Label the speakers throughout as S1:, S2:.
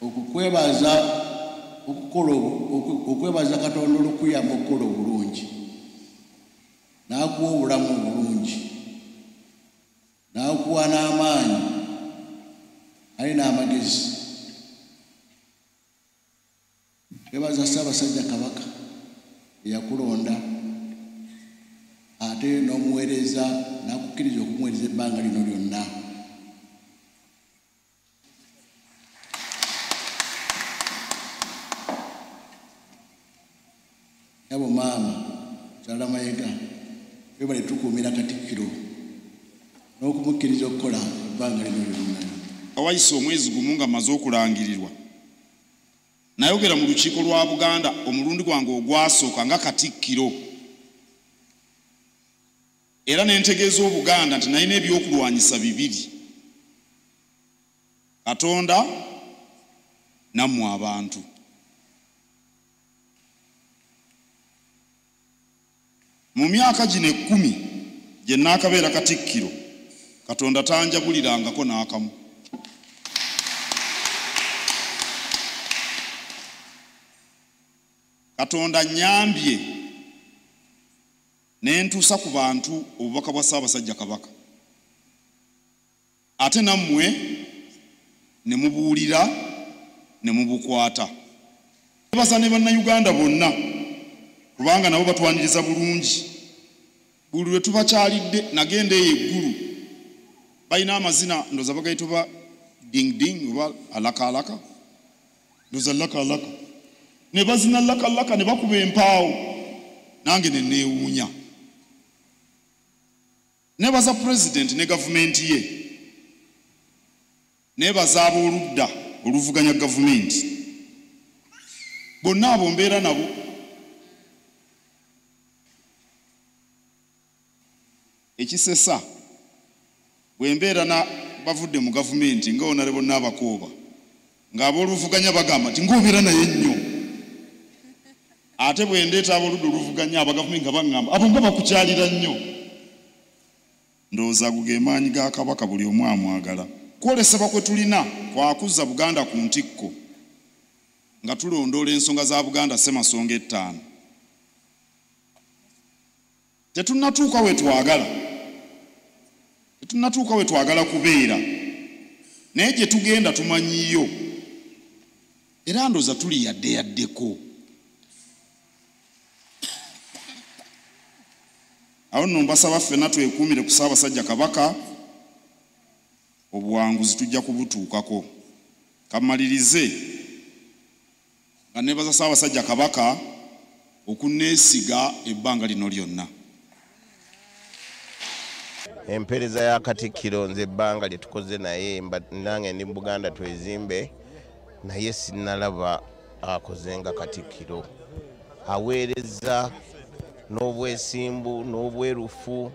S1: okwebaza Katonda olw'okuyamba okukola obulungi n'akuwa obulamu obulungi n'akuwa n'amaanyi ali n'amagezi. Twebaza Ssaabasajja Kabaka eyakulonda ate n'omuweereza n'akukkiriza okumuweereza ebbanga lino lyonna. Yabo maama Kyala Mayiga webale tukuumira Katikkiro n'okumukkiriza okukola ebbanga lino lyonna.
S2: Awayise omwezi gumu nga maze okulangirirwa nayogera mu lukiiko lwa Buganda omulundi gwange ogwasooka nga Katikkiro era nentegeeza Obuganda nti nalina ebyokulwanyisa bibiri: Katonda nammwe abantu. Mu myaka gino 10 gye naakabeera Katikkiro, Katonda tanjabulirangako n'akamu. Katonda nyambye nentuusa ku bantu obubaka bwa Ssaabasajja Kabaka, ate nammwe ne mubuulira ne mubukwata. Nebaza ne bannayuganda bonna kubanga nabo batwaniriza bulungi. Buli lwe tubakyalidde nagenda eyo eggulu balina amazina ndoza bagayita ba ding ding oba alaka alaka, ndoza laka alaka, ne bazina laka alaka ne bakuba empaawo, nange ne neewuunya. Nebaza president ne gavumenti ye, nebaza ab'oludda oluvuganya gavumenti, bonna abo mbeera nabo. Ekisesa bwe mbeera na bavudde mu gavumenti nga onale bonna abakooba ng'ab'oluvuganya bagamba nti ng'obeera naye nnyo, ate bwe ndeeta ab'oludda oluvuganya abagavumenti nga baŋŋamba abo nga bakukyalira nnyo. Ndowooza ago ge maanyi ga Kabaka buli omu amwagala. Kwolesebwa kwe tulina kwakuzza Buganda ku ntikko nga tulondoola ensonga za Buganda ssemasonga 5. Tetunnatuuka we twagala kubeera, naye gye tugenda tumanyiyo era ndooza tuli yaddeyaddeko. Awo nno mbasaba ffenna twekuumire ku Ssaabasajja Kabaka, obuwanguzi tujja kubutuukako. Kamalirize nga nebaza Ssaabasajja Kabaka okunneesiga ebbanga lino lyonna.
S3: Empeereza ya Katikkiro nze ebbanga lye tukoze naye nange ndi Buganda twezimbe, naye sinnalaba akoze nga Katikkiro. Aweereza n'obwesimbu n'obwerufu.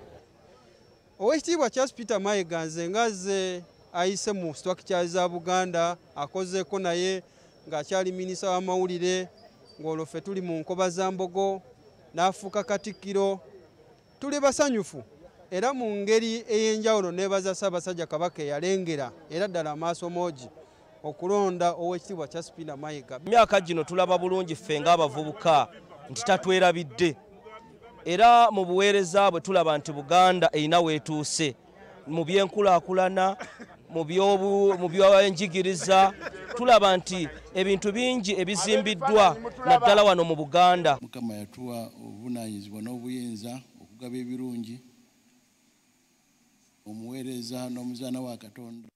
S4: Oweekitiibwa Charles Peter Mayiga nze ngaze ayise mu structure za Buganda, akozeeko naye ng'akyali minisita w'amawulire, ng'olwo ffe tuli mu nkoba za Mbogo n'afuuka Katikkiro. Tuli basanyufu era mu ngeri ey'enjawulo nebaza Ssaabasajja Kabaka eyalengera era ddala amaaso moogi okulonda Oweekitiibwa Charles Peter Mayiga.
S5: Emyaka gino tulaba bulungi ffe ng'abavubuka nti tatwerabidde, era mu buweereza bwe tulaba nti Buganda erina weetuuse mu byenkulaakulana, mu byenjigiriza. Tulaba nti ebintu bingi ebizimbiddwa naddala wano mu Buganda.
S1: Mukama yatuwa obuvunaanyizibwa n'obuyinza okugaba ebirungi, omuweereza n'omuzaana wa Katonda.